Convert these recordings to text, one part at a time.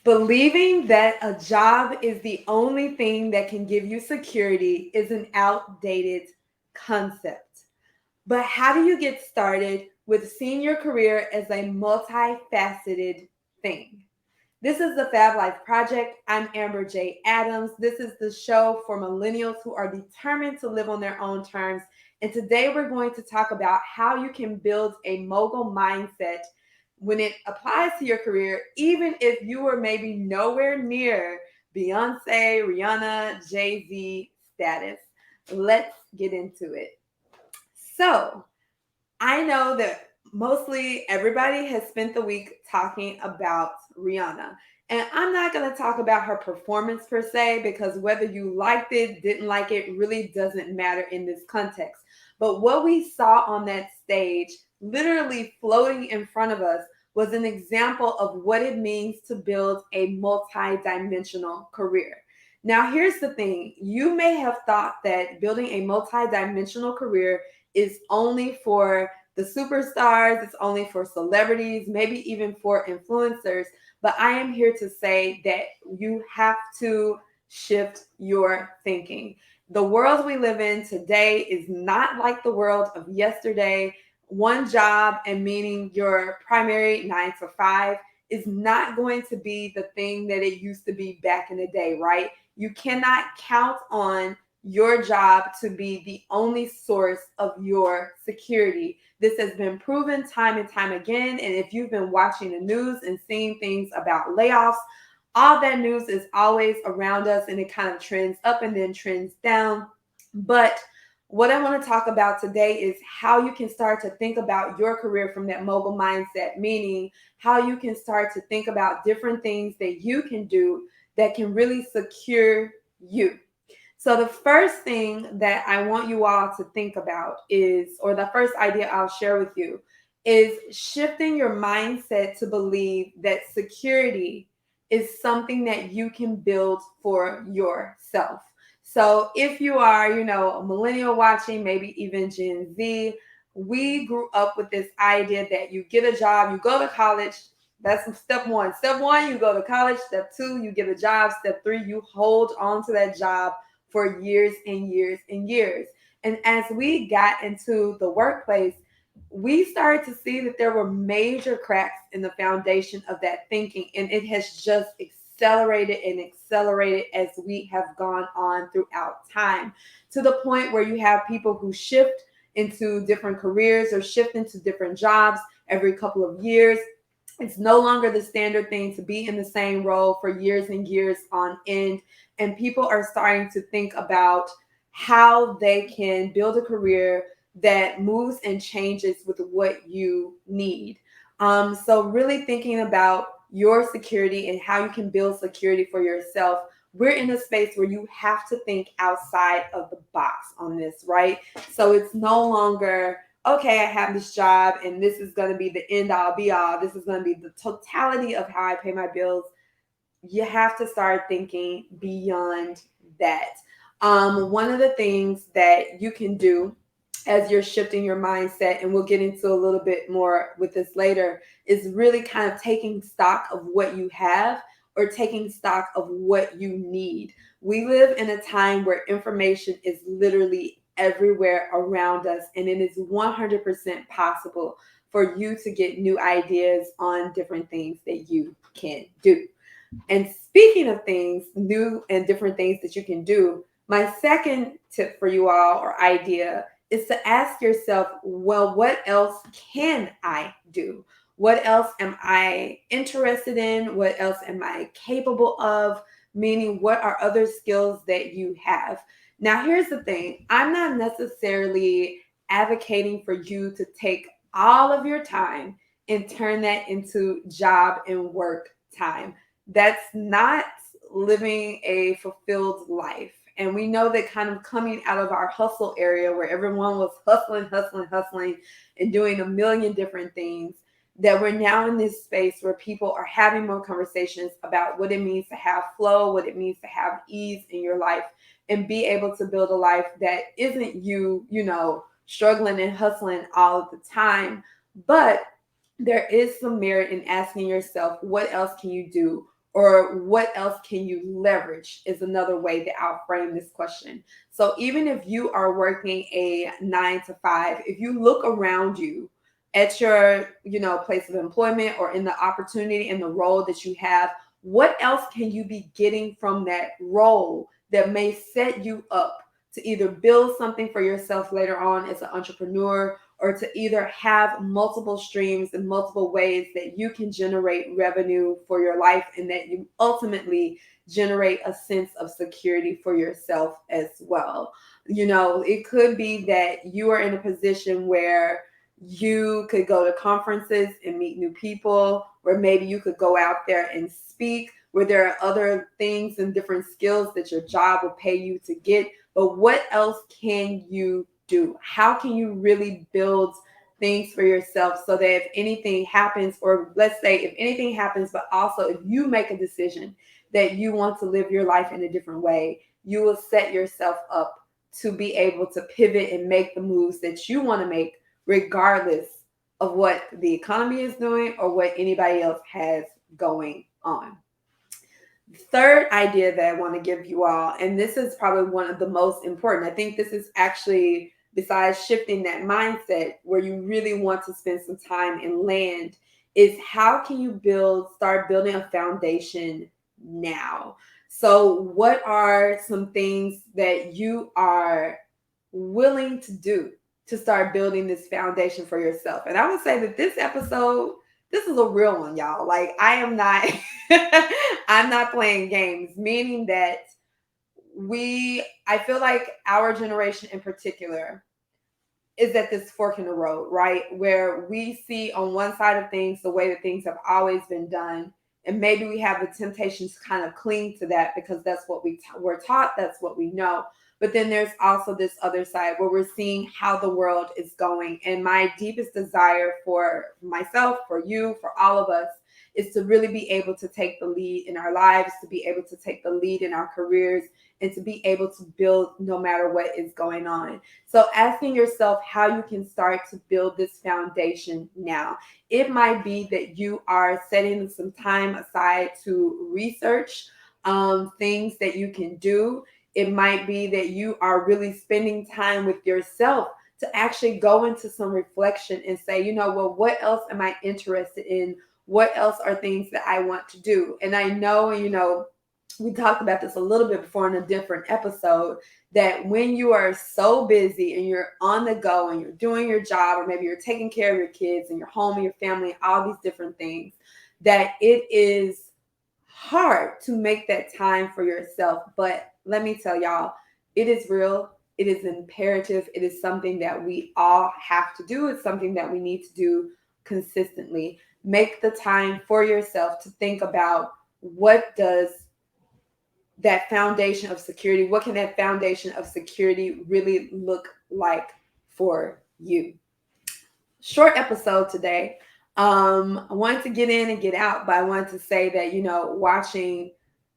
Believing that a job is the only thing that can give you security is an outdated concept. But how do you get started with seeing your career as a multifaceted thing? This is the Fab Life Project. I'm Amber J. Adams. This is the show for millennials who are determined to live on their own terms. And today we're going to talk about how you can build a mogul mindset when it applies to your career, even if you were maybe nowhere near Beyonce, Rhianna, Jay-Z status. Let's get into it. So, I know that mostly everybody has spent the week talking about Rhianna. And I'm not going to talk about her performance per se, because whether you liked it, didn't like it, really doesn't matter in this context. But what we saw on that stage, literally floating in front of us, was an example of what it means to build a multi-dimensional career. Now, here's the thing. You may have thought that building a multi-dimensional career is only for the superstars, it's only for celebrities, maybe even for influencers. But I am here to say that you have to shift your thinking. The world we live in today is not like the world of yesterday. One job and meaning your primary 9 to 5 is not going to be the thing that it used to be back in the day, right? You cannot count on your job to be the only source of your security. This has been proven time and time again. And if you've been watching the news and seeing things about layoffs, all that news is always around us, and it kind of trends up and then trends down. But what I want to talk about today is how you can start to think about your career from that mogul mindset, meaning how you can start to think about different things that you can do that can really secure you. So the first thing that I want you all to think about is, or the first idea I'll share with you, is shifting your mindset to believe that security is something that you can build for yourself. So if you are, a millennial watching, maybe even Gen Z, we grew up with this idea that you get a job, you go to college. That's step one. Step one, you go to college. Step two, you get a job. Step three, you hold on to that job for years and years and years. And as we got into the workplace, we started to see that there were major cracks in the foundation of that thinking. And it has just accelerated and accelerated as we have gone on throughout time, to the point where you have people who shift into different careers or shift into different jobs every couple of years. It's no longer the standard thing to be in the same role for years and years on end. And people are starting to think about how they can build a career that moves and changes with what you need. So really thinking about your security and how you can build security for yourself. We're in a space where you have to think outside of the box on this, right? So it's no longer, okay, I have this job and this is going to be the end all be all. This is going to be the totality of how I pay my bills. You have to start thinking beyond that. One of the things that you can do as you're shifting your mindset, and we'll get into a little bit more with this later, is really kind of taking stock of what you have or taking stock of what you need. We live in a time where information is literally everywhere around us, and it is 100% possible for you to get new ideas on different things that you can do. And speaking of things, new and different things that you can do, my second tip for you all, or idea, is to ask yourself, well, what else can I do? What else am I interested in? What else am I capable of? Meaning, what are other skills that you have? Now, here's the thing. I'm not necessarily advocating for you to take all of your time and turn that into job and work time. That's not living a fulfilled life. And we know that kind of coming out of our hustle area where everyone was hustling, and doing a million different things, that we're now in this space where people are having more conversations about what it means to have flow, what it means to have ease in your life, and be able to build a life that isn't you, struggling and hustling all of the time. But there is some merit in asking yourself, what else can you do? Or what else can you leverage is another way that I'll frame this question. So even if you are working a 9 to 5, if you look around you at your, place of employment or in the opportunity and the role that you have, what else can you be getting from that role that may set you up to either build something for yourself later on as an entrepreneur, or to either have multiple streams and multiple ways that you can generate revenue for your life, and that you ultimately generate a sense of security for yourself as well. It could be that you are in a position where you could go to conferences and meet new people, where maybe you could go out there and speak, where there are other things and different skills that your job will pay you to get. But what else can you do? How can you really build things for yourself so that if anything happens, or let's say if anything happens, but also if you make a decision that you want to live your life in a different way, you will set yourself up to be able to pivot and make the moves that you want to make, regardless of what the economy is doing or what anybody else has going on. Third idea that I want to give you all, and this is probably one of the most important. I think this is actually, besides shifting that mindset where you really want to spend some time and land, is how can you start building a foundation now? So what are some things that you are willing to do to start building this foundation for yourself? And I would say that this is a real one, y'all. Like, I am not I'm not playing games, meaning that I feel like our generation in particular is at this fork in the road, right? Where we see on one side of things the way that things have always been done. And maybe we have the temptation to kind of cling to that because that's what we're taught, that's what we know. But then there's also this other side where we're seeing how the world is going. And my deepest desire for myself, for you, for all of us, is to really be able to take the lead in our lives, to be able to take the lead in our careers, and to be able to build no matter what is going on. So asking yourself how you can start to build this foundation now. It might be that you are setting some time aside to research things that you can do. It might be that you are really spending time with yourself to actually go into some reflection and say, well, what else am I interested in? What else are things that I want to do? And I know, we talked about this a little bit before in a different episode, that when you are so busy and you're on the go and you're doing your job, or maybe you're taking care of your kids and your home and your family, all these different things, that it is hard to make that time for yourself. But let me tell y'all, it is real. It is imperative. It is something that we all have to do. It's something that we need to do consistently. Make the time for yourself to think about what does that foundation of security, what can that foundation of security really look like for you? Short episode today. I wanted to get in and get out, but I wanted to say that, watching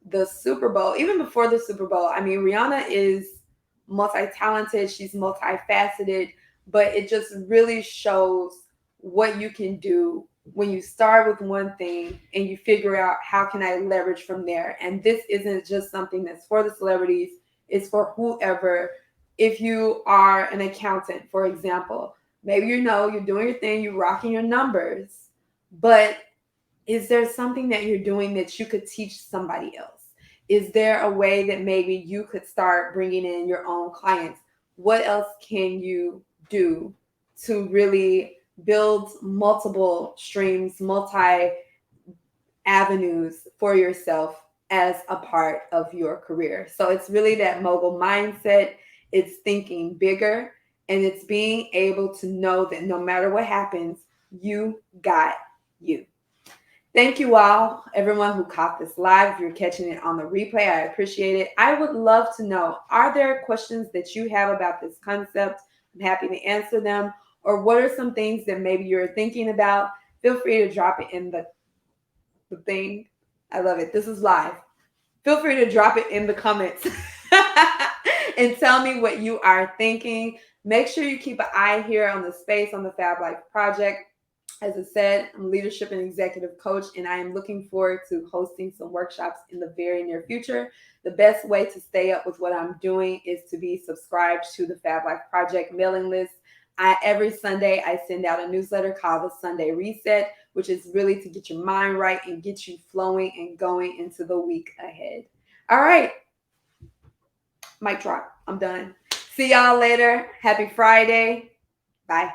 the Super Bowl, even before the Super Bowl, I mean, Rhianna is multi-talented, she's multifaceted, but it just really shows what you can do when you start with one thing and you figure out how can I leverage from there. And this isn't just something that's for the celebrities, it's for whoever. If you are an accountant, for example, maybe you're doing your thing, you're rocking your numbers, but is there something that you're doing that you could teach somebody else? Is there a way that maybe you could start bringing in your own clients? What else can you do to really build multiple streams, multi avenues for yourself as a part of your career? So it's really that mogul mindset. It's thinking bigger, and it's being able to know that no matter what happens, you got you. Thank you all, everyone who caught this live. If you're catching it on the replay, I appreciate it. I would love to know, are there questions that you have about this concept? I'm happy to answer them. Or what are some things that maybe you're thinking about? Feel free to drop it in the thing. I love it. This is live. Feel free to drop it in the comments and tell me what you are thinking. Make sure you keep an eye here on the space on the Fab Life Project. As I said, I'm a leadership and executive coach, and I am looking forward to hosting some workshops in the very near future. The best way to stay up with what I'm doing is to be subscribed to the Fab Life Project mailing list. Every Sunday, I send out a newsletter called the Sunday Reset, which is really to get your mind right and get you flowing and going into the week ahead. All right, mic drop. I'm done. See y'all later. Happy Friday. Bye.